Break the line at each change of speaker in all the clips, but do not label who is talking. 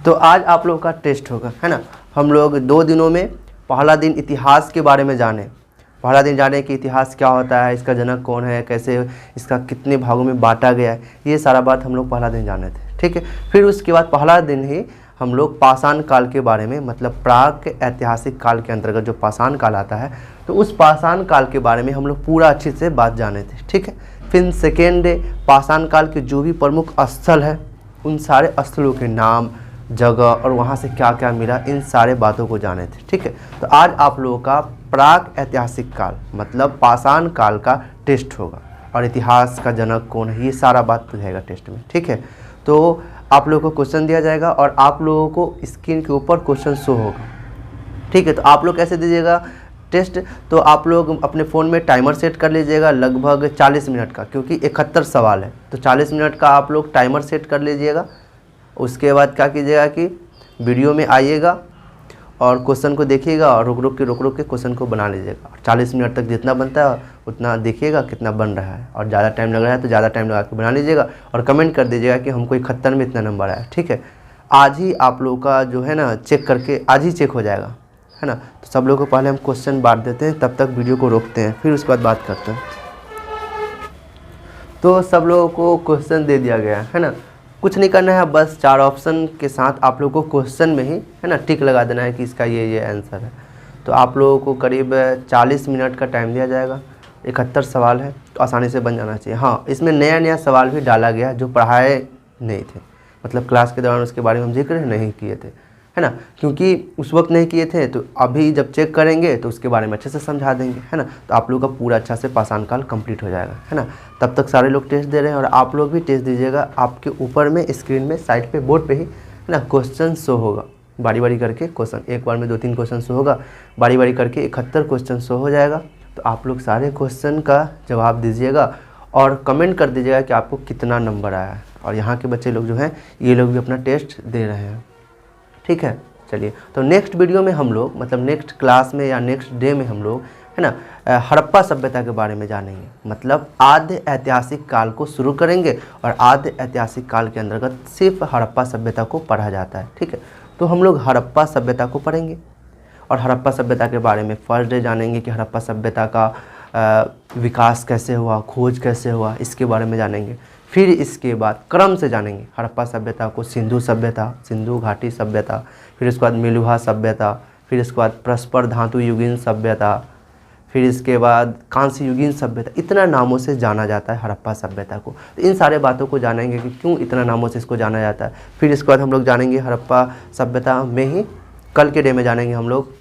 तो आज आप लोगों का टेस्ट होगा, है ना। हम लोग 2 दिनों में पहला दिन इतिहास के बारे में जाने, पहला दिन जाने कि इतिहास क्या होता है, इसका जनक कौन है, कैसे इसका कितने भागों में बांटा गया है, ये सारा बात हम लोग पहला दिन जाने थे, ठीक है। फिर उसके बाद पहला दिन ही हम लोग पाषाण काल के बारे में, मतलब प्राक ऐतिहासिक काल के अंतर्गत जो पाषाण काल आता है, तो उस पाषाण काल के बारे में हम लोग पूरा अच्छे से बात जाने थे, ठीक है। फिर सेकेंड डे पाषाण काल के जो भी प्रमुख स्थल है उन सारे स्थलों के नाम, जगह और वहाँ से क्या क्या मिला, इन सारे बातों को जाने थे, ठीक है। तो आज आप लोगों का प्राक ऐतिहासिक काल मतलब पाषाण काल का टेस्ट होगा और इतिहास का जनक कौन है, ये सारा बात रहेगा टेस्ट में, ठीक है। तो आप लोगों को क्वेश्चन दिया जाएगा और आप लोगों को स्क्रीन के ऊपर क्वेश्चन शो होगा, ठीक है। तो आप लोग कैसे दीजिएगा टेस्ट, तो आप लोग अपने फ़ोन में टाइमर सेट कर लीजिएगा लगभग 40 मिनट का, क्योंकि 71 सवाल है, तो 40 मिनट का आप लोग टाइमर सेट कर लीजिएगा। उसके बाद क्या कीजिएगा कि वीडियो में आइएगा और क्वेश्चन को देखिएगा और रुक रुक के क्वेश्चन को बना लीजिएगा। 40 मिनट तक जितना बनता है उतना देखिएगा कितना बन रहा है, और ज़्यादा टाइम लग रहा है तो ज़्यादा टाइम लगा के बना लीजिएगा और कमेंट कर दीजिएगा कि हमको 71 में इतना नंबर आया, ठीक है। आज ही आप लोगों का जो है ना चेक करके आज ही चेक हो जाएगा, है ना। तो सब लोगों को पहले हम क्वेश्चन बांट देते हैं, तब तक वीडियो को रोकते हैं, फिर उसके बाद बात करते हैं। तो सब लोगों को क्वेश्चन दे दिया गया है ना, कुछ नहीं करना है, बस 4 ऑप्शन के साथ आप लोगों को क्वेश्चन में ही, है ना, टिक लगा देना है कि इसका ये आंसर है। तो आप लोगों को करीब 40 मिनट का टाइम दिया जाएगा। 71 सवाल है तो आसानी से बन जाना चाहिए। हाँ, इसमें नया सवाल भी डाला गया जो पढ़ाए नहीं थे, मतलब क्लास के दौरान उसके बारे में हम जिक्र नहीं किए थे, है ना, क्योंकि उस वक्त नहीं किए थे। तो अभी जब चेक करेंगे तो उसके बारे में अच्छे से समझा देंगे, है ना। तो आप लोग का पूरा अच्छा से पाषाण काल कंप्लीट हो जाएगा, है ना। तब तक सारे लोग टेस्ट दे रहे हैं और आप लोग भी टेस्ट दीजिएगा। आपके ऊपर में स्क्रीन में साइड पे बोर्ड पे ही, है ना, क्वेश्चन शो होगा, बारी बारी करके क्वेश्चन, एक बार में 2-3 क्वेश्चन शो होगा, बारी बारी करके 71 क्वेश्चन शो हो जाएगा। तो आप लोग सारे क्वेश्चन का जवाब दीजिएगा और कमेंट कर दीजिएगा कि आपको कितना नंबर आया है। और यहाँ के बच्चे लोग जो हैं ये लोग भी अपना टेस्ट दे रहे हैं, ठीक है। चलिए, तो नेक्स्ट वीडियो में हम लोग, मतलब नेक्स्ट क्लास में या नेक्स्ट डे में हम लोग, है ना, हड़प्पा सभ्यता के बारे में जानेंगे। मतलब आद्य ऐतिहासिक काल को शुरू करेंगे और आद्य ऐतिहासिक काल के अंतर्गत सिर्फ हड़प्पा सभ्यता को पढ़ा जाता है, ठीक है। तो हम लोग हड़प्पा सभ्यता को पढ़ेंगे और हड़प्पा सभ्यता के बारे में फर्स्ट डे जानेंगे कि हड़प्पा सभ्यता का विकास कैसे हुआ, खोज कैसे हुआ, इसके बारे में जानेंगे। फिर इसके बाद क्रम से जानेंगे हड़प्पा सभ्यता को, सिंधु सभ्यता, सिंधु घाटी सभ्यता, फिर इसके बाद मेलुहा सभ्यता, फिर इसके बाद परस्पर धातु युगीन सभ्यता, फिर इसके बाद कांस्य युगीन सभ्यता। इतना नामों से जाना जाता है हड़प्पा सभ्यता को। तो इन सारे बातों को जानेंगे कि क्यों इतना नामों से इसको जाना जाता है। फिर इसके बाद हम लोग जानेंगे हड़प्पा सभ्यता में ही, कल के डे में जानेंगे हम लोग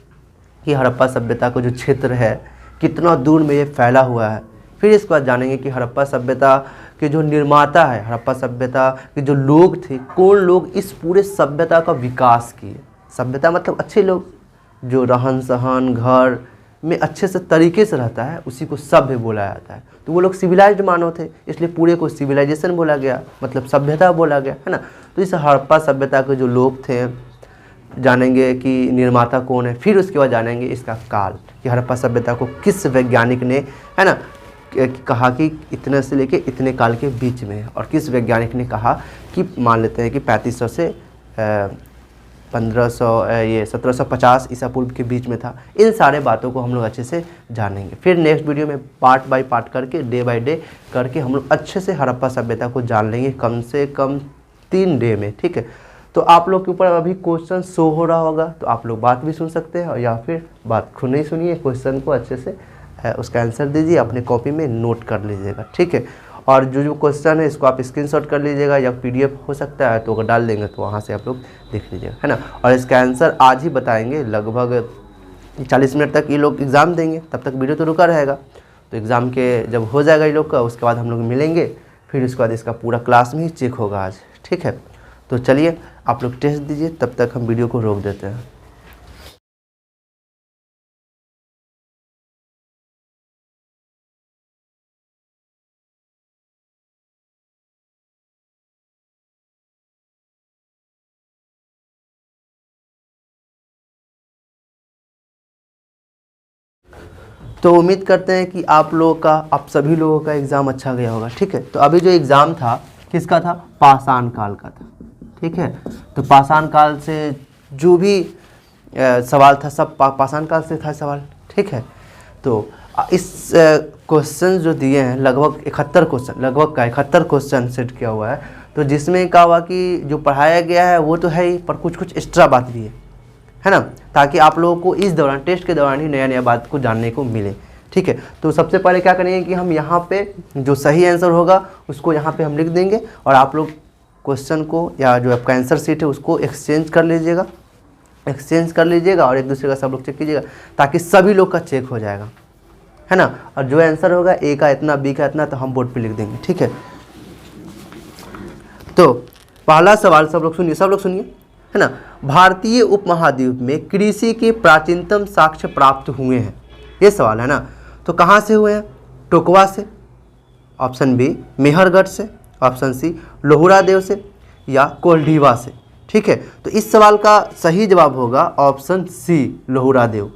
कि हड़प्पा सभ्यता का जो क्षेत्र है कितना दूर में ये फैला हुआ है। फिर इसके बाद जानेंगे कि हड़प्पा सभ्यता के जो निर्माता है, हड़प्पा सभ्यता के जो लोग थे, कौन लोग इस पूरे सभ्यता का विकास किए। सभ्यता मतलब अच्छे लोग, जो रहन सहन घर में अच्छे से तरीके से रहता है उसी को सभ्य बोला जाता है। तो वो लोग सिविलाइज्ड मानव थे, इसलिए पूरे को सिविलाइजेशन बोला गया, मतलब सभ्यता बोला गया, है ना। तो इस हड़प्पा सभ्यता के जो लोग थे जानेंगे कि निर्माता कौन है। फिर उसके बाद जानेंगे इसका काल कि हड़प्पा सभ्यता को किस वैज्ञानिक ने, है ना, कहा कि इतने से लेके इतने काल के बीच में है, और किस वैज्ञानिक ने कहा कि मान लेते हैं कि 3500 से 1750 ईसा पूर्व के बीच में था। इन सारे बातों को हम लोग अच्छे से जानेंगे। फिर नेक्स्ट वीडियो में पार्ट बाय पार्ट करके, डे बाय डे करके हम लोग अच्छे से हड़प्पा सभ्यता को जान लेंगे, कम से कम 3 डे में, ठीक है। तो आप लोग के ऊपर अभी क्वेश्चन शो हो रहा होगा, तो आप लोग बात भी सुन सकते हैं, और या फिर बात खुद नहीं सुनिए, क्वेश्चन को अच्छे से उसका आंसर दीजिए, अपने कॉपी में नोट कर लीजिएगा, ठीक है। और जो क्वेश्चन है इसको आप स्क्रीनशॉट कर लीजिएगा, या PDF हो सकता है तो अगर डाल देंगे तो वहाँ से आप लोग देख लीजिएगा, है ना। और इसका आंसर आज ही बताएंगे, लगभग 40 मिनट तक ये लोग एग्ज़ाम देंगे, तब तक वीडियो तो रुका रहेगा। तो एग्ज़ाम के जब हो जाएगा ये लोग का, उसके बाद हम लोग मिलेंगे, फिर उसके बाद इसका पूरा क्लास में ही चेक होगा आज, ठीक है। तो चलिए आप लोग टेस्ट दीजिए, तब तक हम वीडियो को रोक देते हैं। तो उम्मीद करते हैं कि आप लोगों का, आप सभी लोगों का एग्ज़ाम अच्छा गया होगा, ठीक है। तो अभी जो एग्ज़ाम था किसका था, पाषाण काल का था, ठीक। ठीक है। तो पाषाण काल से जो भी सवाल था सब पाषाण काल से था सवाल, ठीक है। तो इस क्वेश्चन जो दिए हैं लगभग 71 क्वेश्चन, लगभग का 71 क्वेश्चन सेट किया हुआ है। तो जिसमें क्या हुआ कि जो पढ़ाया गया है वो तो है ही, पर कुछ कुछ एक्स्ट्रा बात भी है ना, ताकि आप लोगों को इस दौरान टेस्ट के दौरान ही नया नया बात को जानने को मिले, ठीक है। तो सबसे पहले क्या करेंगे कि हम यहाँ पे जो सही आंसर होगा उसको यहाँ पे हम लिख देंगे, और आप लोग क्वेश्चन को या जो आपका आंसर शीट है उसको एक्सचेंज कर लीजिएगा, और एक दूसरे का सब लोग चेक कीजिएगा, ताकि सभी लोग का चेक हो जाएगा, है ना। और जो आंसर होगा ए का इतना, बी का इतना, तो हम बोर्ड पे लिख देंगे, ठीक है। तो पहला सवाल सब लोग सुनिए, है ना। भारतीय उपमहाद्वीप में कृषि के प्राचीनतम साक्ष्य प्राप्त हुए हैं, ये सवाल है ना। तो कहाँ से हुए हैं? टोकवा से, ऑप्शन बी मेहरगढ़ से, ऑप्शन सी लोहरादेव से, या कोल्डीवा से, ठीक है। तो इस सवाल का सही जवाब होगा ऑप्शन सी लोहरादेव।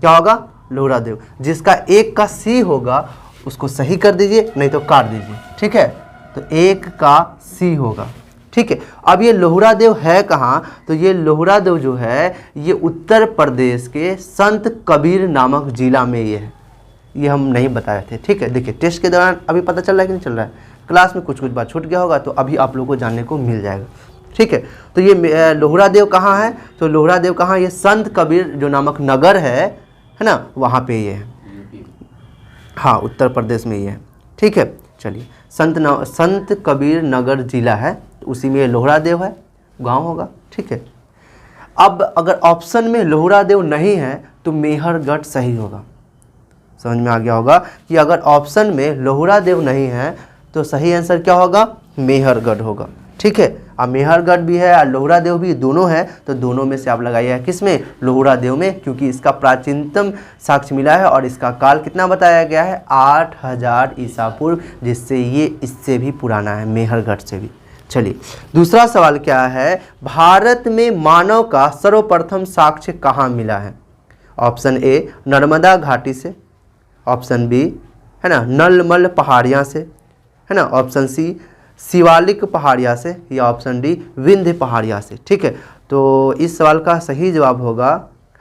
क्या होगा? लोहरादेव। जिसका एक का सी होगा उसको सही कर दीजिए, नहीं तो काट दीजिए, ठीक है। तो एक का सी होगा, ठीक है। अब ये लोहरादेव है कहाँ? तो ये लोहरादेव जो है ये उत्तर प्रदेश के संत कबीर नामक जिला में ये है, ये हम नहीं बताए थे, ठीक है। देखिए टेस्ट के दौरान अभी पता चल रहा है कि नहीं चल रहा है, क्लास में कुछ कुछ बात छूट गया होगा, तो अभी आप लोगों को जानने को मिल जाएगा, ठीक है। तो ये लोहरादेव कहाँ है? तो लोहरादेव कहाँ? ये संत कबीर जो नामक नगर है ना, वहाँ पे ये है, हाँ उत्तर प्रदेश में ये है, ठीक है। चलिए संत कबीर नगर जिला है, उसी में लोहरादेव है, गांव होगा, ठीक है। अब अगर ऑप्शन में लोहरादेव नहीं है तो मेहरगढ़ सही होगा। समझ में आ गया होगा कि अगर ऑप्शन में लोहरादेव नहीं है तो सही आंसर क्या होगा? मेहरगढ़ होगा, ठीक है। अब मेहरगढ़ भी है और लोहरादेव भी, दोनों है, तो दोनों में से आप लगाइए किस में? लोहरादेव में, क्योंकि इसका प्राचीनतम साक्ष्य मिला है और इसका काल कितना बताया गया है? 8000 ईसा पूर्व, जिससे ये इससे भी पुराना है, मेहरगढ़ से भी। चलिए दूसरा सवाल क्या है? भारत में मानव का सर्वप्रथम साक्ष्य कहाँ मिला है? ऑप्शन ए नर्मदा घाटी से, ऑप्शन बी है ना नलमल पहाड़ियाँ से, है ना, ऑप्शन सी शिवालिक पहाड़िया से, या ऑप्शन डी विंध्य पहाड़िया से, ठीक है। तो इस सवाल का सही जवाब होगा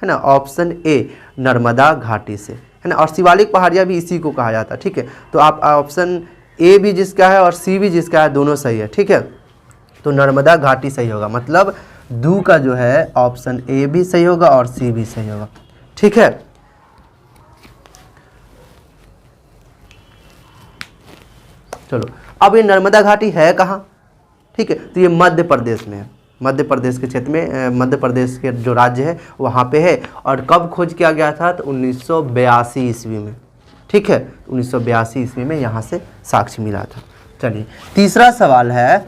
है ना ऑप्शन ए नर्मदा घाटी से, है ना। और शिवालिक पहाड़िया भी इसी को कहा जाता है, ठीक है। तो आप ऑप्शन ए भी जिसका है और सी भी जिसका है दोनों सही है, ठीक है। तो नर्मदा घाटी सही होगा, मतलब दू का जो है ऑप्शन ए भी सही होगा और सी भी सही होगा, ठीक है। चलो अब ये नर्मदा घाटी है कहाँ? ठीक है, तो ये मध्य प्रदेश में है, मध्य प्रदेश के क्षेत्र में, मध्य प्रदेश के जो राज्य है वहाँ पे है। और कब खोज किया गया था? तो 1982 ईस्वी में, ठीक है। 1982 ईस्वी में यहाँ से साक्ष्य मिला था। चलिए तीसरा सवाल है,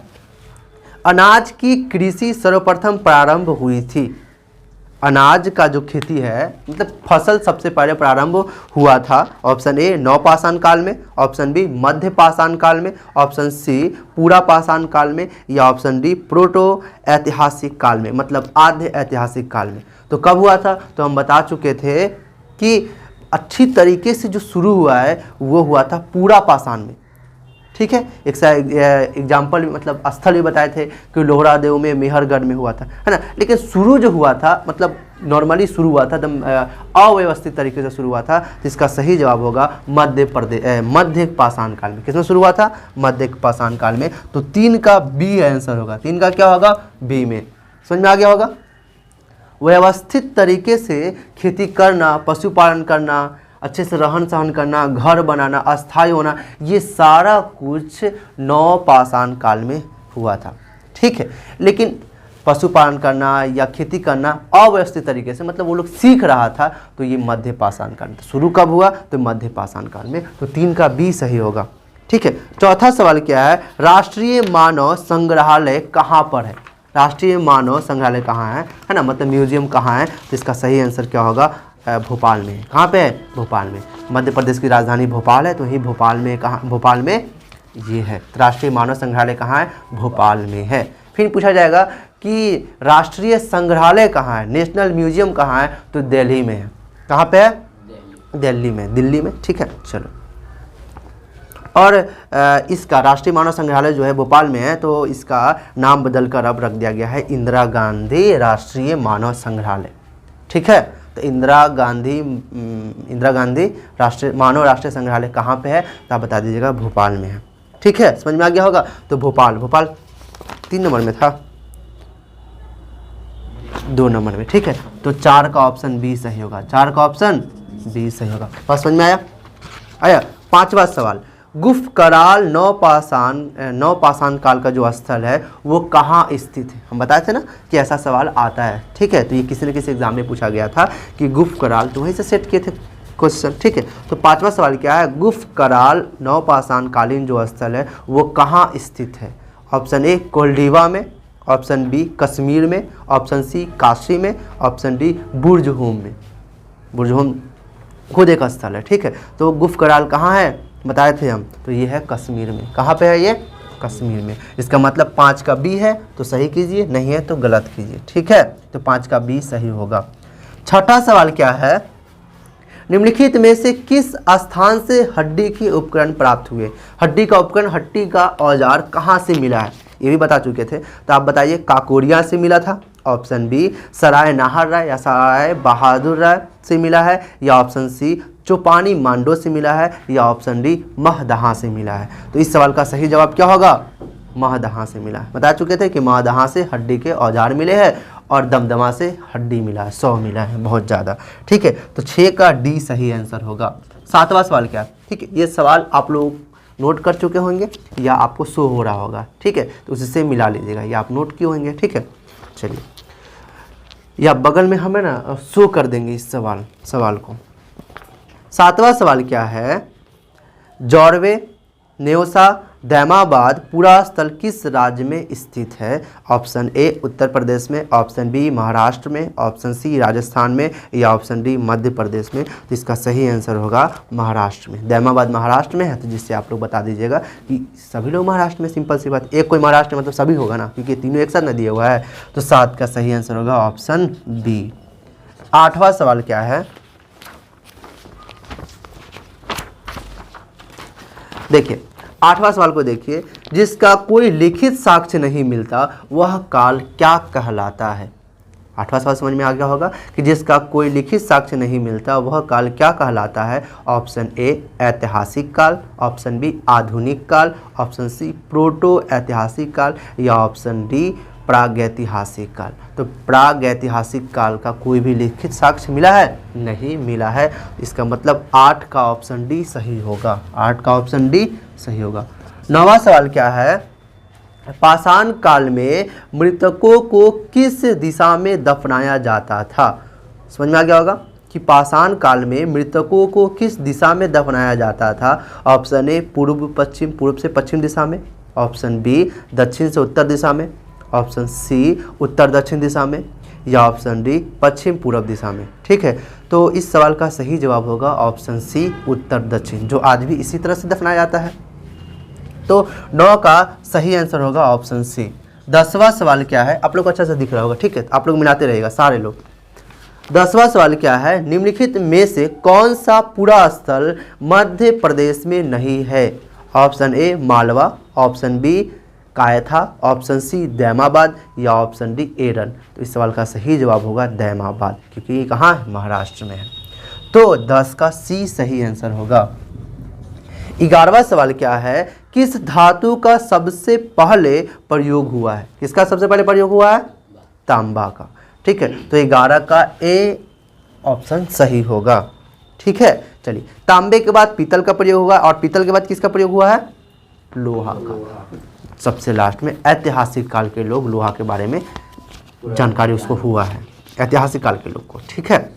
अनाज की कृषि सर्वप्रथम प्रारंभ हुई थी। अनाज का जो खेती है मतलब फसल सबसे पहले प्रारंभ हुआ था, ऑप्शन ए नवपाषाण काल में, ऑप्शन बी मध्य पाषाण काल में, ऑप्शन सी पूरा पाषाण काल में, या ऑप्शन डी प्रोटो ऐतिहासिक काल में, मतलब आद्य ऐतिहासिक काल में। तो कब हुआ था? तो हम बता चुके थे कि अच्छी तरीके से जो शुरू हुआ है वो हुआ था पूरा पाषाण में, ठीक है। एक एग्जाम्पल मतलब स्थल भी बताए थे कि लोहरादेव में, मेहरगढ़ में हुआ था, है ना। लेकिन शुरू जो हुआ था मतलब नॉर्मली शुरू हुआ था, एकदम अव्यवस्थित तरीके से शुरू हुआ था। जिसका सही जवाब होगा मध्य पाषाण काल में। किसमें शुरू हुआ था? मध्य पाषाण काल में। तो 3 का बी आंसर होगा। 3 का क्या होगा? बी में। समझ में आ गया होगा? व्यवस्थित तरीके से खेती करना, पशुपालन करना, अच्छे से रहन सहन करना, घर बनाना, अस्थायी होना, ये सारा कुछ नवपाषाण काल में हुआ था, ठीक है। लेकिन पशुपालन करना या खेती करना अव्यवस्थित तरीके से, मतलब वो लोग सीख रहा था, तो ये मध्य पाषाण काल में। शुरू कब हुआ? तो मध्य पाषाण काल में। तो 3 का बी सही होगा, ठीक है। चौथा सवाल क्या है? राष्ट्रीय मानव संग्रहालय कहाँ पर है? राष्ट्रीय मानव संग्रहालय कहाँ है ना, मतलब म्यूजियम कहाँ है? तो इसका सही आंसर क्या होगा? भोपाल में। कहाँ पे है? भोपाल में। मध्य प्रदेश की राजधानी भोपाल है, तो यही भोपाल में, कहाँ? भोपाल में ये है। राष्ट्रीय मानव संग्रहालय कहाँ है? भोपाल में है। फिर पूछा जाएगा कि राष्ट्रीय संग्रहालय कहाँ है, नेशनल म्यूजियम कहाँ है? तो दिल्ली में है। कहाँ पे है? दिल्ली में, ठीक है। चलो और इसका राष्ट्रीय मानव संग्रहालय जो है भोपाल में है, तो इसका नाम बदलकर अब रख दिया गया है इंदिरा गांधी राष्ट्रीय मानव संग्रहालय। ठीक है, तो इंदिरा गांधी राष्ट्रीय संग्रहालय कहाँ पे है, तो आप बता दीजिएगा भोपाल में है। ठीक है, समझ में आ गया होगा। तो भोपाल 3 नंबर में था, 2 नंबर में। ठीक है, तो 4 का ऑप्शन बी सही होगा, 4 का ऑप्शन बी सही होगा। बात समझ में आया। 5वां सवाल, गुफ कराल नवपाषाण काल का जो स्थल है वो कहाँ स्थित है। हम बताए थे ना कि ऐसा सवाल आता है। ठीक है, तो ये किसी न किसी एग्जाम में पूछा गया था कि गुफ कराल, तो वहीं से सेट किए थे क्वेश्चन। ठीक है, तो 5वां सवाल क्या है, गुफ कराल नवपाषाण कालीन जो स्थल है वो कहाँ स्थित है। ऑप्शन ए कोल्डीवा में, ऑप्शन बी कश्मीर में, ऑप्शन सी काशी में, ऑप्शन डी बुर्जहोम में। बुर्जहोम खुद एक स्थल है। ठीक है, तो गुफ कराल कहाँ है बताए थे हम, तो ये है कश्मीर में। कहाँ पे है ये, कश्मीर में। इसका मतलब 5 का बी है तो सही कीजिए, नहीं है तो गलत कीजिए। ठीक है, तो 5 का बी सही होगा। 6वां सवाल क्या है, निम्नलिखित में से किस स्थान से हड्डी के उपकरण प्राप्त हुए। हड्डी का उपकरण, हड्डी का औजार कहाँ से मिला है, ये भी बता चुके थे। तो आप बताइए, काकोरिया से मिला था, ऑप्शन बी सराय नाहर राय या सराय बहादुर राय से मिला है, या ऑप्शन सी चौपानी मांडो से मिला है, या ऑप्शन डी महदहा से मिला है। तो इस सवाल का सही जवाब क्या होगा, महदहा से मिला है। बता चुके थे कि महदहा से हड्डी के औजार मिले हैं और दमदमा से हड्डी मिला है, 100 मिला है, बहुत ज़्यादा। ठीक है, तो 6 का डी सही आंसर होगा। 7वां सवाल क्या है, ठीक है, ये सवाल आप लोग नोट कर चुके होंगे या आपको शो हो रहा होगा। ठीक है, तो उससे मिला लीजिएगा, या आप नोट किए होंगे। ठीक है, चलिए, या बगल में हमें ना शो कर देंगे इस सवाल को। 7वां सवाल क्या है, जौरवे, नेवसा, दैमाबाद पूरा स्थल किस राज्य में स्थित है। ऑप्शन ए उत्तर प्रदेश में, ऑप्शन बी महाराष्ट्र में, ऑप्शन सी राजस्थान में, या ऑप्शन डी मध्य प्रदेश में। तो इसका सही आंसर होगा महाराष्ट्र में। दैमाबाद महाराष्ट्र में है, तो जिससे आप लोग बता दीजिएगा कि सभी लोग महाराष्ट्र में, सिंपल सी बात। एक कोई महाराष्ट्र में मतलब सभी होगा ना, क्योंकि तीनों एक साथ न दिया हुआ है। तो 7 का सही आंसर होगा ऑप्शन बी। 8वां सवाल क्या है, देखिए 8वां सवाल को देखिए, जिसका कोई लिखित साक्ष्य नहीं मिलता वह काल क्या कहलाता है। 8वां सवाल समझ में आ गया होगा कि जिसका कोई लिखित साक्ष्य नहीं मिलता वह काल क्या कहलाता है। ऑप्शन ए ऐतिहासिक काल, ऑप्शन बी आधुनिक काल, ऑप्शन सी प्रोटो ऐतिहासिक काल, या ऑप्शन डी प्रागैतिहासिक काल। तो प्रागैतिहासिक काल का कोई भी लिखित साक्ष्य मिला है, नहीं मिला है। इसका मतलब 8 का ऑप्शन डी सही होगा, 8 का ऑप्शन डी सही होगा। 9वां सवाल क्या है, पाषाण काल में मृतकों को किस दिशा में दफनाया जाता था। समझ में आ गया होगा कि पाषाण काल में मृतकों को किस दिशा में दफनाया जाता था। ऑप्शन ए पूर्व से पश्चिम दिशा में, ऑप्शन बी दक्षिण से उत्तर दिशा में, ऑप्शन सी उत्तर दक्षिण दिशा में, या ऑप्शन डी पश्चिम पूर्व दिशा में। ठीक है, तो इस सवाल का सही जवाब होगा ऑप्शन सी उत्तर दक्षिण, जो आज भी इसी तरह से दफनाया जाता है। तो 9 का सही आंसर होगा ऑप्शन सी। 10वां सवाल क्या है, आप लोग को अच्छा से दिख रहा होगा। ठीक है, आप लोग मिलाते रहिएगा सारे लोग। 10वां सवाल क्या है, निम्नलिखित में से कौन सा पूरा स्थल मध्य प्रदेश में नहीं है। Option A Malwa, option B Kayatha, option C Daimabad, या ऑप्शन डी एरन। तो इस सवाल का सही जवाब होगा दैमाबाद, क्योंकि ये कहाँ है, महाराष्ट्र में है। तो 10 का सी सही आंसर होगा। 11वां सवाल क्या है, किस धातु का सबसे पहले प्रयोग हुआ है। किसका सबसे पहले प्रयोग हुआ है, तांबा का। ठीक है, तो 11 का ए ऑप्शन सही होगा। ठीक है, चलिए, तांबे के बाद पीतल का प्रयोग हुआ, और पीतल के बाद किसका प्रयोग हुआ है, लोहा का। सबसे लास्ट में ऐतिहासिक काल के लोग लोहा के बारे में जानकारी उसको हुआ है, ऐतिहासिक काल के लोग को। ठीक है,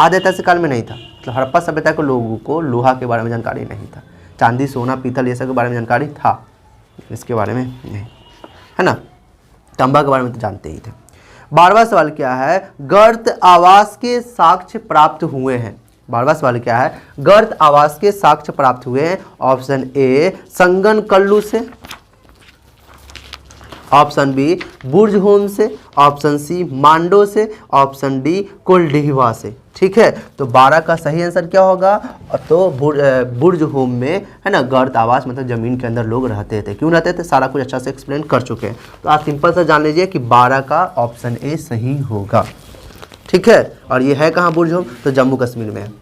आधे ऐतिहासिक काल में नहीं था, मतलब हड़प्पा सभ्यता के लोगों को लोहा के बारे में जानकारी नहीं था। चांदी सोना पीतल ये सब के बारे में जानकारी था, इसके बारे में नहीं, है ना। तांबा के बारे में तो जानते ही थे। 12वां सवाल क्या है, गर्त आवास के साक्ष्य प्राप्त हुए हैं। 12वां सवाल क्या है, गर्त आवास के साक्ष्य प्राप्त हुए हैं। ऑप्शन ए संगन कल्लू से, ऑप्शन बी बुर्जहोम से, ऑप्शन सी मांडो से, ऑप्शन डी कोल्डिहवा से। ठीक है। तो 12 का सही आंसर क्या होगा? तो बुर्ज होम में, है ना, गर्त आवास मतलब ज़मीन के अंदर लोग रहते थे। क्यों रहते थे? सारा कुछ अच्छा से एक्सप्लेन कर चुके हैं। तो आप सिंपल सा जान लीजिए कि 12 का ऑप्शन ए सही होगा, ठीक है। और ये है कहाँ बुर्ज होम? तो जम्मू कश्मीर में है,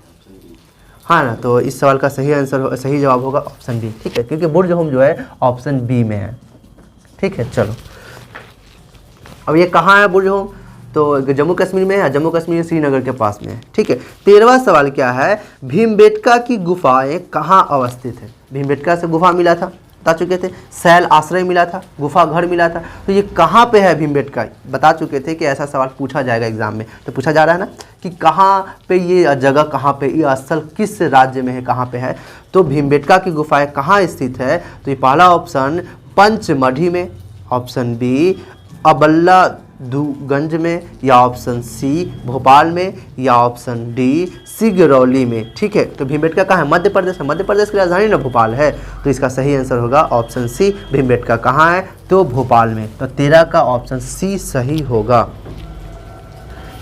हाँ ना। तो इस सवाल का सही आंसर, सही जवाब होगा ऑप्शन बी, ठीक है, क्योंकि बुर्ज होम जो है ऑप्शन बी में है, ठीक है। चलो, अब ये कहाँ है बुर्ज होम? तो जम्मू कश्मीर में है, जम्मू कश्मीर श्रीनगर के पास में है, ठीक है। 13वां सवाल क्या है? भीमबेटका की गुफाएं कहाँ अवस्थित है? भीमबेटका से गुफा मिला था, बता चुके थे। शैल आश्रय मिला था, गुफा घर मिला था। तो ये कहाँ पे है भीमबेटका? बता चुके थे कि ऐसा सवाल पूछा जाएगा एग्जाम में। तो पूछा जा रहा है ना कि कहाँ पे ये जगह, कहाँ पे ये स्थल किस राज्य में है, कहाँ पे है? तो भीमबेटका की गुफाएं कहाँ स्थित है? तो ये पहला ऑप्शन पंचमढ़ी में, ऑप्शन बी अबल्लादुगंज में, या ऑप्शन सी भोपाल में, या ऑप्शन डी सिगरौली में, ठीक है। तो भीमबेटका कहाँ है? मध्य प्रदेश है, मध्य प्रदेश की राजधानी ना भोपाल है। तो इसका सही आंसर होगा ऑप्शन सी, भीमबेटका कहाँ है? तो भोपाल में। तो 13 का ऑप्शन सी सही होगा,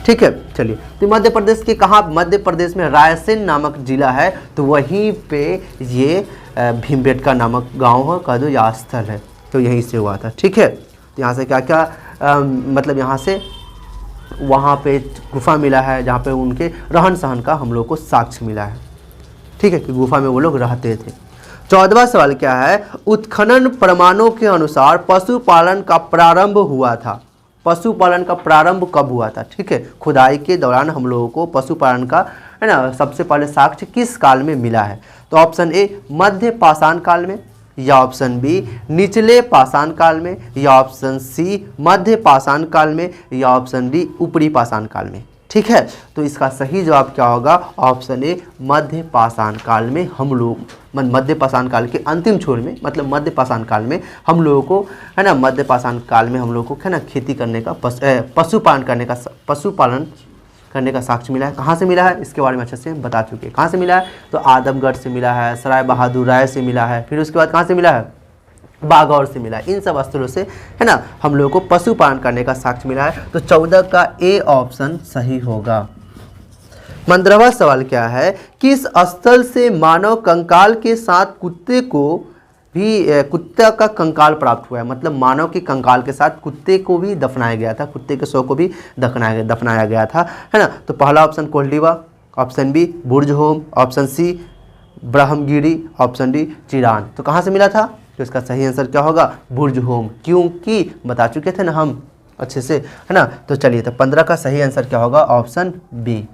ठीक है। चलिए, तो मध्य प्रदेश के कहाँ? मध्य प्रदेश में रायसेन नामक जिला है, तो वहीं पे ये भीमबेटका नामक गाँव है का जो या स्थल है, तो यहीं से हुआ था, ठीक है। तो यहाँ से क्या क्या मतलब यहाँ से वहाँ पे गुफा मिला है जहाँ पे उनके रहन सहन का हम लोग को साक्ष्य मिला है, ठीक है, कि गुफा में वो लोग रहते थे। 14वां सवाल क्या है? उत्खनन प्रमाणों के अनुसार पशुपालन का प्रारंभ हुआ था। पशुपालन का प्रारंभ कब हुआ था? ठीक है, खुदाई के दौरान हम लोगों को पशुपालन का, है ना, सबसे पहले साक्ष्य किस काल में मिला है? तो ऑप्शन ए मध्य पाषाण काल में, या ऑप्शन बी निचले पाषाण काल में, या ऑप्शन सी मध्य पाषाण काल में, या ऑप्शन डी ऊपरी पाषाण काल में, ठीक है। तो इसका सही जवाब क्या होगा? ऑप्शन ए मध्य पाषाण काल में हम लोग, मध्य पाषाण काल के अंतिम छोर में, मतलब मध्य पाषाण काल में हम लोगों को, है ना, मध्य पाषाण काल में हम लोगों को, है ना, खेती करने का, पशुपालन करने का साक्ष्य मिला है। कहाँ से मिला है इसके बारे में अच्छे से बता चुके हैं। कहाँ से मिला है? तो आदमगढ़ से मिला है, सराय बहादुर राय से मिला है, फिर उसके बाद कहाँ से मिला है? बागौर से मिला है। इन सब स्थलों से, है ना, हम लोगों को पशुपालन करने का साक्ष्य मिला है। तो 14 का ए ऑप्शन सही होगा। 15वां सवाल क्या है? किस स्थल से मानव कंकाल के साथ कुत्ते को भी, कुत्ता का कंकाल प्राप्त हुआ है? मतलब मानव के कंकाल के साथ कुत्ते को भी दफनाया गया था, कुत्ते के शव को भी दफनाया गया था, है ना। तो पहला option Koldihwa, option B Burzahom, option C Brahmagiri, option D Chirand. तो कहाँ से मिला था? तो इसका सही आंसर क्या होगा? बुर्ज होम, क्योंकि बता चुके थे ना हम अच्छे से, है ना। तो चलिए, तो 15 का सही आंसर क्या होगा? Option B.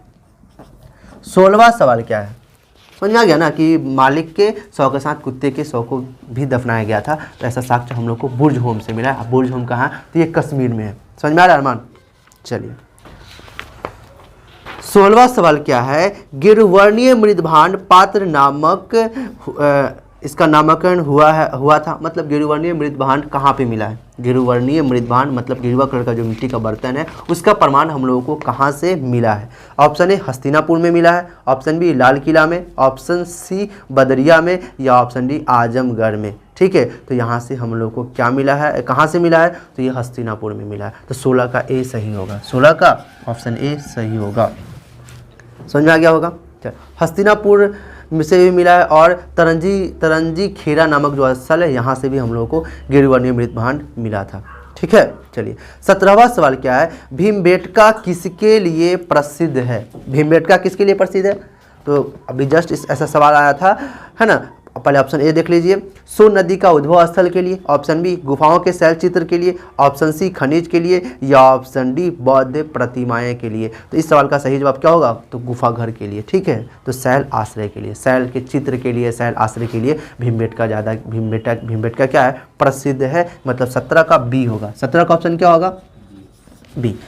16वां सवाल क्या है? समझ में आ गया ना कि मालिक के शव के साथ कुत्ते के शव को भी दफनाया गया था। तो ऐसा साक्ष्य हम लोग को बुर्ज होम से मिला है। बुर्ज होम कहाँ है? तो ये कश्मीर में है। समझ में आ रहा है अरमान? चलिए, 16वां सवाल क्या है? गिरवर्णीय मृदभांड पात्र नामक इसका नामकरण हुआ था। मतलब गिरुवर्णीय मृदभांड कहाँ पे मिला है? गिरुवर्णीय मृदभांड मतलब गिरुआ कलर का जो मिट्टी का बर्तन है, उसका प्रमाण हम लोगों को कहाँ से मिला है? ऑप्शन ए हस्तिनापुर में मिला है, ऑप्शन बी लाल किला में, ऑप्शन सी बदरिया में, या ऑप्शन डी आजमगढ़ में, ठीक है। तो यहाँ से हम लोग को क्या मिला है, कहाँ से मिला है? तो ये हस्तिनापुर में मिला है। तो 16 का ए सही होगा, 16 का ऑप्शन ए सही होगा। समझ में आ गया होगा? हस्तिनापुर से भी मिला है, और तरंजी खेरा नामक जो स्थल है, यहाँ से भी हम लोगों को गिरवर्णीय मृदभांड मिला था, ठीक है। चलिए, 17वां सवाल क्या है? भीमबेटका किसके लिए प्रसिद्ध है? भीमबेटका किसके लिए प्रसिद्ध है? तो अभी जस्ट ऐसा सवाल आया था, है ना। पहले ऑप्शन ए देख लीजिए, सोन नदी का उद्भव स्थल के लिए, ऑप्शन बी गुफाओं के शैल चित्र के लिए, ऑप्शन सी खनिज के लिए, या ऑप्शन डी बौद्ध प्रतिमाएं के लिए। तो इस सवाल का सही जवाब क्या होगा? तो गुफा घर के लिए, ठीक है। तो शैल आश्रय के लिए, शैल के चित्र के लिए, शैल आश्रय के लिए भीमबेटका क्या है? प्रसिद्ध है। मतलब 17 का बी होगा। 17 का ऑप्शन क्या होगा? बी।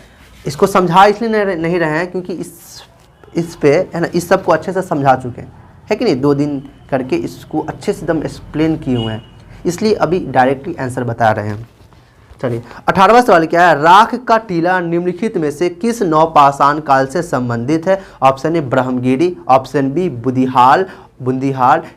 इसको समझा इसलिए नहीं रहे हैं क्योंकि इस पे, है ना, इस सब को अच्छे से समझा चुके हैं, है कि नहीं। 2 दिन करके इसको अच्छे से एकदम एक्सप्लेन किए हुए हैं, इसलिए अभी डायरेक्टली आंसर बता रहे हैं। चलिए, 18वां सवाल क्या है? राख का टीला निम्नलिखित में से किस नवपाषाण काल से संबंधित है? Option A Brahmagiri, option B Bundihal,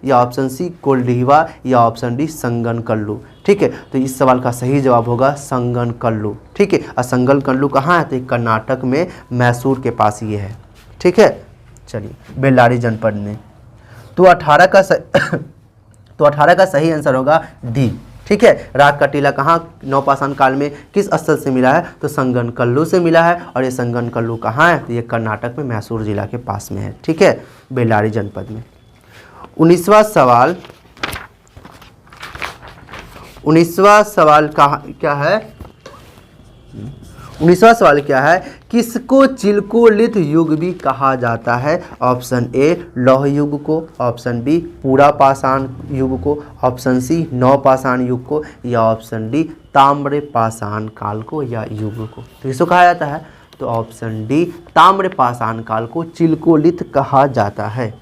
या ऑप्शन सी कोल्डीवा, या ऑप्शन डी संगनकल्लू, ठीक है। तो इस सवाल का सही जवाब होगा संगनकल्लू, ठीक है। और संगनकल्लू कहाँ है? तो कर्नाटक में मैसूर के पास ये है, ठीक है। चलिए, बेल्लारी जनपद में। तो 18 का तो 18 का सही आंसर होगा डी। ठीक है, राग का टीला कहाँ नवपाषाण काल में किस स्थल से मिला है? तो संगनकल्लू से मिला है। और ये संगनकल्लू कहाँ है? तो ये कर्नाटक में मैसूर जिला के पास में है। ठीक है, बेल्लारी जनपद में। 19वां सवाल, 19वां सवाल क्या है? 19वां सवाल क्या है? किसको चिलकोलिथ युग भी कहा जाता है? ऑप्शन ए लौह युग को, ऑप्शन बी पूरा पाषाण युग को, ऑप्शन सी नवपाषाण युग को, या ऑप्शन डी ताम्र पाषाण काल को या युग को। तो किसको कहा जाता है? तो ऑप्शन डी ताम्र पाषाण काल को चिलकोलिथ कहा जाता है।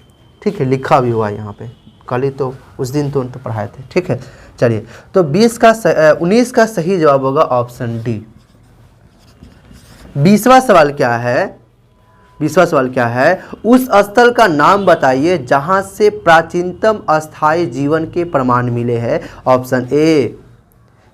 ठीक है, लिखा भी हुआ है यहाँ पे, कल ही तो उस दिन तो पढ़ाए थे। ठीक है, चलिए, तो 19 का सही जवाब होगा ऑप्शन डी। 20वां सवाल क्या है? 20वां सवाल क्या है? उस स्थल का नाम बताइए जहां से प्राचीनतम अस्थायी जीवन के प्रमाण मिले हैं। ऑप्शन ए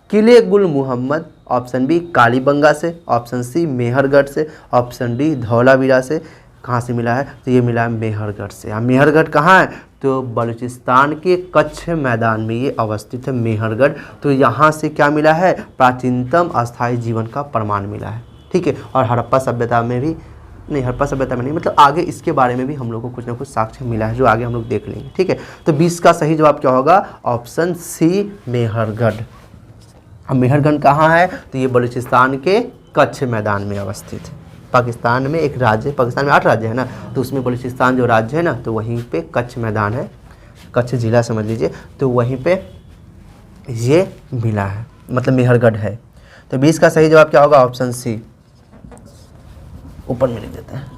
किले गुल मोहम्मद, ऑप्शन बी कालीबंगा से, ऑप्शन सी मेहरगढ़ से, ऑप्शन डी धौलावीरा से। कहाँ से मिला है? तो ये मिला है मेहरगढ़ से। मेहरगढ़ कहाँ है? तो बलूचिस्तान के कच्छ मैदान में ये अवस्थित है मेहरगढ़। तो यहाँ से क्या मिला है? प्राचीनतम अस्थायी जीवन का प्रमाण मिला है। ठीक है, और हड़प्पा सभ्यता में भी नहीं, हड़प्पा सभ्यता में नहीं, मतलब आगे इसके बारे में भी हम लोग को कुछ ना कुछ साक्ष्य मिला है जो आगे हम लोग देख लेंगे। ठीक है, तो 20 का सही जवाब क्या होगा? Option C Mehrgarh. अब मेहरगढ़ कहाँ है? तो ये बलूचिस्तान के कच्छ मैदान में अवस्थित है। पाकिस्तान में एक राज्य, पाकिस्तान में 8 राज्य है ना, तो उसमें बलूचिस्तान जो राज्य है ना, तो वहीं पे कच्छ मैदान है, कच्छ जिला समझ लीजिए, तो वहीं पे ये मिला है, मतलब मेहरगढ़ है। तो 20 का सही जवाब क्या होगा? Option C. ऊपर में लिख देते हैं।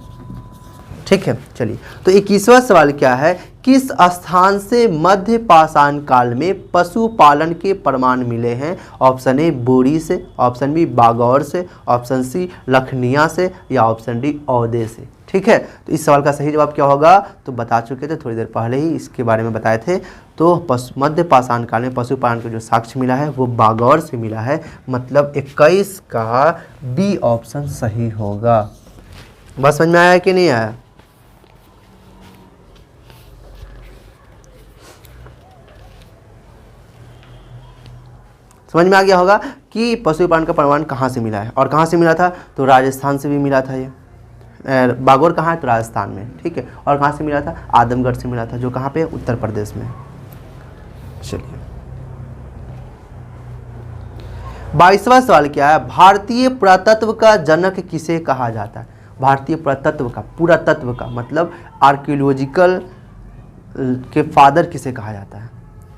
ठीक है, चलिए, तो 21वां सवाल क्या है? किस स्थान से मध्य पाषाण काल में पशुपालन के प्रमाण मिले हैं? ऑप्शन ए बोरी से, ऑप्शन बी बागौर से, ऑप्शन सी लखनिया से, या ऑप्शन डी औदे से। ठीक है, तो इस सवाल का सही जवाब क्या होगा? तो बता चुके थे थोड़ी देर पहले ही, इसके बारे में बताए थे। तो मध्य पाषाण काल में पशुपालन का जो साक्ष्य मिला है वो बागौर से मिला है, मतलब 21 का बी ऑप्शन सही होगा। बस समझ में आया कि नहीं आया? समझ में आ गया होगा कि पशुपालन का प्रमाण कहाँ से मिला है और कहाँ से मिला था? तो राजस्थान से भी मिला था। ये बागौर कहाँ है? तो राजस्थान में। ठीक है, और कहाँ से मिला था? आदमगढ़ से मिला था, जो कहाँ पे? उत्तर प्रदेश में। चलिए, 22वां सवाल क्या है? भारतीय पुरातत्व का जनक किसे कहा जाता है? भारतीय पुरातत्व का, पुरातत्व का मतलब आर्कियोलॉजिकल के फादर किसे कहा जाता है?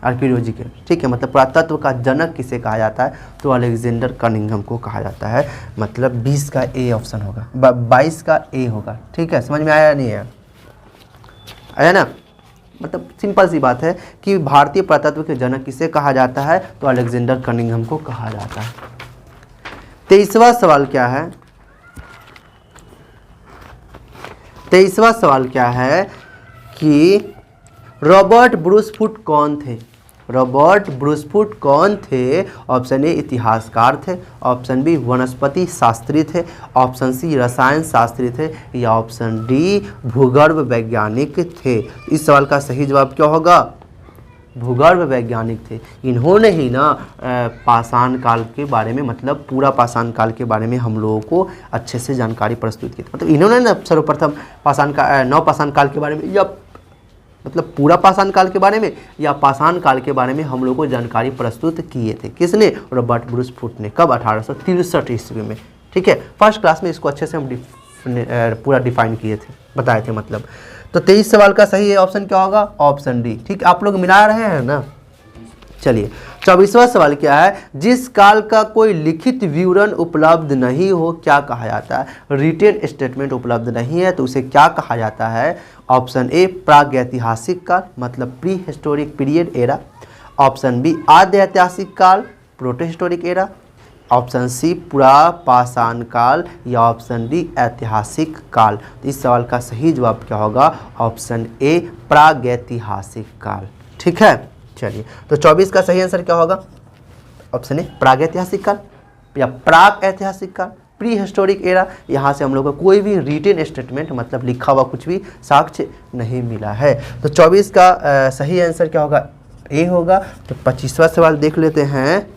आर्कियोलॉजिकल। ठीक है, मतलब पुरातत्व का जनक किसे कहा जाता है? तो अलेक्जेंडर कनिंघम को कहा जाता है, मतलब 20 का ए ऑप्शन होगा, 22 का ए होगा। ठीक है, समझ में आया नहीं है? आया ना? मतलब सिंपल सी बात है कि भारतीय पुरातत्व के जनक किसे कहा जाता है? तो अलेक्जेंडर कनिंघम को कहा जाता है। 23वां सवाल क्या है? 23वां सवाल क्या है कि रॉबर्ट ब्रूसफुट कौन थे? रॉबर्ट ब्रूसफुट कौन थे? ऑप्शन ए इतिहासकार थे, ऑप्शन बी वनस्पति शास्त्री थे, ऑप्शन सी रसायन शास्त्री थे, या ऑप्शन डी भूगर्भ वैज्ञानिक थे। इस सवाल का सही जवाब क्या होगा? भूगर्भ वैज्ञानिक थे। इन्होंने ही ना पाषाण काल के बारे में, मतलब पूरा पाषाण काल के बारे में हम लोगों को अच्छे से जानकारी प्रस्तुत की। मतलब इन्होंने ना सर्वप्रथम नवपाषाण काल के बारे में, या मतलब पूरा पाषाण काल के बारे में या पाषाण काल के बारे में हम लोग को जानकारी प्रस्तुत किए थे। किसने? रॉबर्ट ब्रूसफुट ने। कब? 1863 ईस्वी में। ठीक है, फर्स्ट क्लास में इसको अच्छे से हम पूरा डिफाइन किए थे, बताए थे मतलब। तो 23 सवाल का सही ऑप्शन क्या होगा? Option D. ठीक, आप लोग मिला रहे हैं ना? चलिए, 24वां सवाल क्या है? जिस काल का कोई लिखित विवरण उपलब्ध नहीं हो क्या कहा जाता है? रिटेन स्टेटमेंट उपलब्ध नहीं है तो उसे क्या कहा जाता है? ऑप्शन ए प्रागैतिहासिक काल, मतलब prehistoric period era, option B आद्य ऐतिहासिक काल, protohistoric era, option C पुरा पाषाण काल, या ऑप्शन डी ऐतिहासिक काल। तो इस सवाल का सही जवाब क्या होगा? ऑप्शन ए प्रागैतिहासिक काल। ठीक है, चलिए, तो 24 का सही आंसर क्या होगा? ऑप्शन ए प्रागैतिहासिक काल या प्राग ऐतिहासिक काल। प्री हिस्टोरिक एरा, यहाँ से हम लोग को कोई भी रिटेन स्टेटमेंट मतलब लिखा हुआ कुछ भी साक्ष्य नहीं मिला है। तो 24 का सही आंसर क्या होगा? ए होगा। तो 25वां सवाल देख लेते हैं।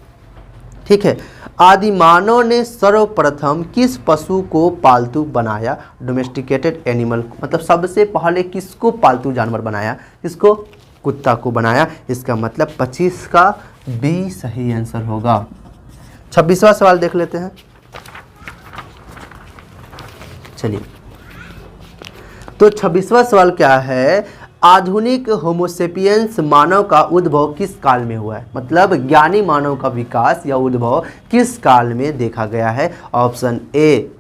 ठीक है, आदिमानव ने सर्वप्रथम किस पशु को पालतू बनाया? डोमेस्टिकेटेड एनिमल, मतलब सबसे पहले किसको पालतू जानवर बनाया? किसको? कुत्ता को बनाया। इसका मतलब 25 का बी सही आंसर होगा। 26वां सवाल देख लेते हैं। चलिए, तो 26वां सवाल क्या है? आधुनिक होमोसेपियंस मानव का उद्भव किस काल में हुआ है? मतलब ज्ञानी मानव का विकास या उद्भव किस काल में देखा गया है? ऑप्शन ए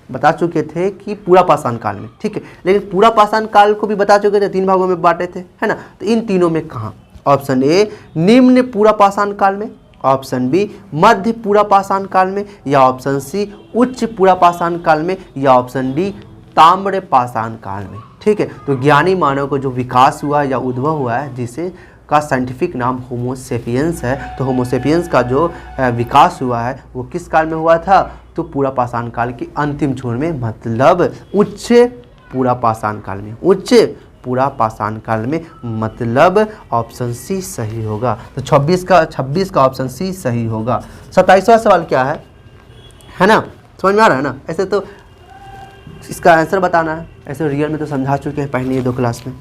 बता चुके थे कि पूरा पाषाण काल में, ठीक है, लेकिन पूरा पाषाण काल को भी बता चुके थे, 3 भागों में बांटे थे, है ना। तो इन तीनों में कहाँ? ऑप्शन ए निम्न पूरा पाषाण काल में, ऑप्शन बी मध्य पूरा पाषाण काल में, या ऑप्शन सी उच्च पूरा पाषाण काल में, या ऑप्शन डी ताम्र पाषाण काल में। ठीक है, तो ज्ञानी मानव को जो विकास हुआ या उद्भव हुआ है, जिसे का साइंटिफिक नाम होमोसेपियंस है, तो होमोसेपियंस का जो विकास हुआ है वो किस काल में हुआ था? तो पूरा पाषाण काल की अंतिम छोर में, मतलब उच्च पूरा पाषाण काल में, उच्च पूरा पाषाण काल में, मतलब ऑप्शन सी सही होगा। तो 26 का ऑप्शन सी सही होगा। 27वां सवाल क्या है ना, समझ में आ रहा है ना? ऐसे तो इसका आंसर बताना है, ऐसे रियल में तो समझा चुके हैं पहले 2 क्लास में।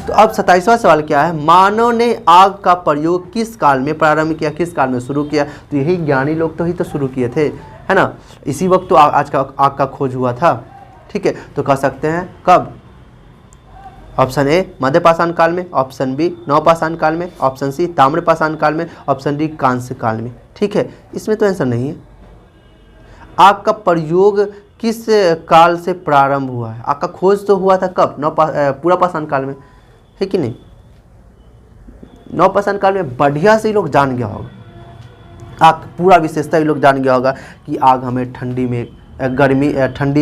तो अब 27वां सवाल क्या है? मानव ने आग का प्रयोग किस काल में प्रारंभ किया, किस काल में शुरू किया? तो यही ज्ञानी लोग तो ही तो शुरू किए थे, है ना। इसी वक्त तो आज का आग का खोज हुआ था। ठीक है, तो कह सकते हैं कब? ऑप्शन ए मध्य पाषाण काल में, ऑप्शन बी नवपाषाण काल में, ऑप्शन सी ताम्र पाषाण काल में, ऑप्शन डी कांस्य काल में। ठीक है, इसमें तो आंसर नहीं है। आग का प्रयोग किस काल से प्रारंभ हुआ है? आग का खोज तो हुआ था कब? पूरा पाषाण काल में, है कि नहीं। नवपाषाण काल में बढ़िया से ही लोग जान गया होगा, आग पूरा विशेषता ही लोग जान गया होगा कि आग हमें ठंडी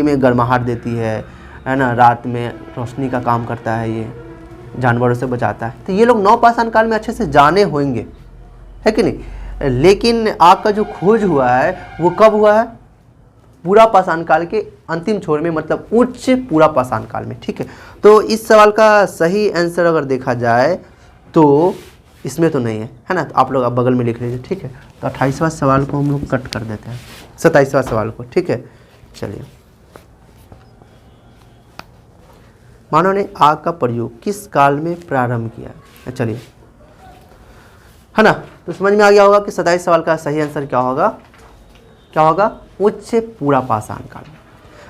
में गर्माहट देती है ना, रात में रोशनी का काम करता है, ये जानवरों से बचाता है। तो ये लोग नवपाषाण काल में अच्छे से जाने होंगे, है कि नहीं। लेकिन आग का जो खोज हुआ है वो कब हुआ है? पूरा पाषाण काल के अंतिम छोर में, मतलब उच्च पूरा पाषाण काल में। ठीक है, तो इस सवाल का सही आंसर अगर देखा जाए तो इसमें तो नहीं है ना। तो आप लोग अब बगल में लिख लीजिए। ठीक है, तो 28वां सवाल को हम लोग कट कर देते हैं, 27वां सवाल को। ठीक है, चलिए, मानव ने आग का प्रयोग किस काल में प्रारंभ किया? चलिए, है ना। तो समझ में आ गया होगा कि 27 सवाल का सही आंसर क्या होगा? उच्च पूरा पाषाण काल।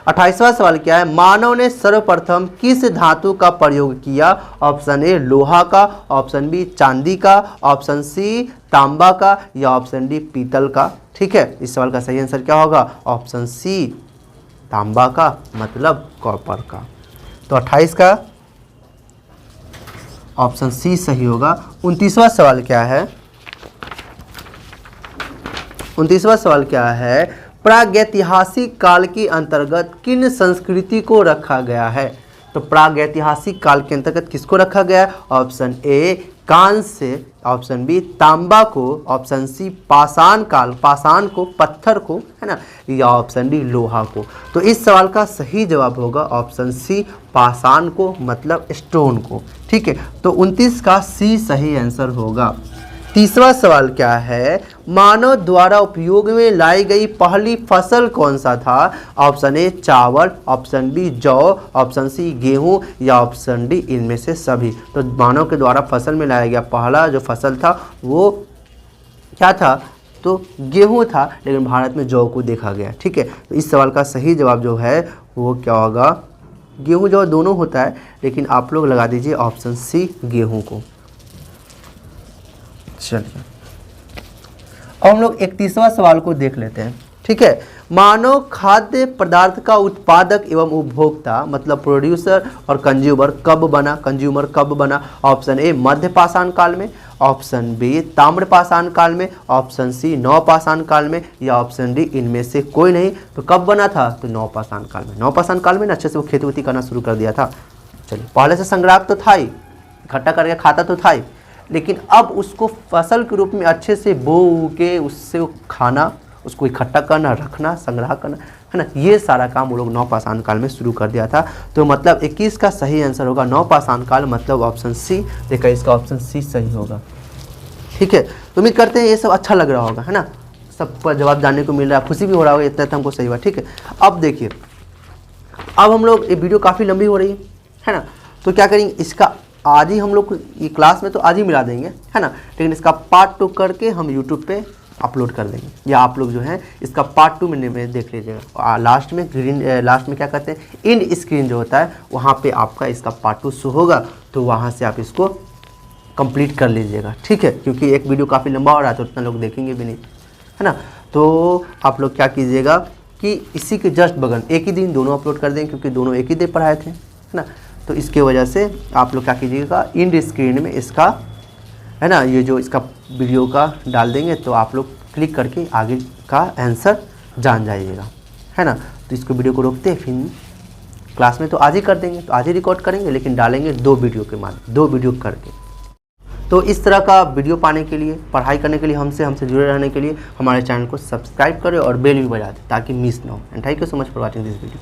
28वां सवाल क्या है? मानव ने सर्वप्रथम किस धातु का प्रयोग किया? ऑप्शन ए लोहा का, ऑप्शन बी चांदी का, ऑप्शन सी तांबा का, या ऑप्शन डी पीतल का। ठीक है, इस सवाल का सही आंसर क्या होगा? ऑप्शन सी तांबा का, मतलब कॉपर का। तो 28 का ऑप्शन सी सही होगा। 29वां सवाल क्या है? 29वां सवाल क्या है? प्रागैतिहासिक काल के अंतर्गत किन संस्कृति को रखा गया है? तो प्रागैतिहासिक काल के अंतर्गत किसको रखा गया? ऑप्शन ए कांस्य, ऑप्शन बी तांबा को, ऑप्शन सी पाषाण काल, पाषाण को, पत्थर को, है ना, या ऑप्शन डी लोहा को। तो इस सवाल का सही जवाब होगा ऑप्शन सी पाषाण को, मतलब स्टोन को। ठीक है, तो 29 का सी सही आंसर होगा। 30वां सवाल क्या है? मानव द्वारा उपयोग में लाई गई पहली फसल कौन सा था? ऑप्शन ए चावल, ऑप्शन बी जौ, ऑप्शन सी गेहूं, या ऑप्शन डी इनमें से सभी। तो मानव के द्वारा फसल में लाया गया पहला जो फसल था वो क्या था? तो गेहूं था, लेकिन भारत में जौ को देखा गया। ठीक है, तो इस सवाल का सही जवाब जो है वो क्या होगा? गेहूं जौ दोनों होता है, लेकिन आप लोग लगा दीजिए ऑप्शन सी गेहूं को। चलिए, अब हम लोग 31वां सवाल को देख लेते हैं। ठीक है, मानव खाद्य पदार्थ का उत्पादक एवं उपभोक्ता, मतलब प्रोड्यूसर और कंज्यूमर कब बना? ऑप्शन ए मध्य पाषाण काल में, ऑप्शन बी ताम्र पाषाण काल में, ऑप्शन सी नवपाषाण काल में, या ऑप्शन डी इनमें से कोई नहीं। तो कब बना था? तो नवपाषाण काल में। नवपाषाण काल में ना अच्छे से वो खेती वेती करना शुरू कर दिया था। चलिए, पहले से संग्राहक तो था ही, इकट्ठा करके खाता तो था ही, लेकिन अब उसको फसल के रूप में अच्छे से बो के उससे खाना, उसको इकट्ठा करना, रखना, संग्रह करना, है ना, ये सारा काम वो लोग नवपाषाण काल में शुरू कर दिया था। तो मतलब 21 का सही आंसर होगा नवपाषाण काल, मतलब ऑप्शन सी। देखा, इसका ऑप्शन सी सही होगा। ठीक है, तो उम्मीद करते हैं ये सब अच्छा लग रहा होगा, है ना, सबका जवाब जानने को मिल रहा है, खुशी भी हो रहा होगा, इतना तो हमको सही हुआ। ठीक है, अब देखिए, अब हम लोग, ये वीडियो काफ़ी लंबी हो रही है ना, तो क्या करेंगे, इसका आज ही हम लोग ये क्लास में तो आज ही मिला देंगे, है ना, लेकिन इसका पार्ट 2 करके हम यूट्यूब पे अपलोड कर देंगे, या आप लोग जो है इसका पार्ट 2 में देख लीजिएगा। लास्ट में लास्ट में क्या कहते हैं, इन स्क्रीन जो होता है वहाँ पे आपका इसका पार्ट 2 शो होगा, तो वहाँ से आप इसको कंप्लीट कर लीजिएगा। ठीक है, क्योंकि एक वीडियो काफ़ी लंबा हो रहा है तो उतना लोग देखेंगे भी नहीं, है ना। तो आप लोग क्या कीजिएगा कि इसी के जस्ट बगल एक ही दिन दोनों अपलोड कर देंगे, क्योंकि दोनों एक ही दिन पढ़ाए थे, है ना। तो इसके वजह से आप लोग क्या कीजिएगा, इंड स्क्रीन में इसका, है ना, ये जो इसका वीडियो का डाल देंगे, तो आप लोग क्लिक करके आगे का आंसर जान जाइएगा, है ना। तो इसको वीडियो को रोकते हैं, फिर क्लास में तो आज ही कर देंगे, तो आज ही रिकॉर्ड करेंगे, लेकिन डालेंगे 2 वीडियो के माध्यम, 2 वीडियो करके। तो इस तरह का वीडियो पाने के लिए, पढ़ाई करने के लिए, हमसे जुड़े रहने के लिए हमारे चैनल को सब्सक्राइब करें और बेल भी बजा दें ताकि मिस ना हो। And thank you so much for watching this video.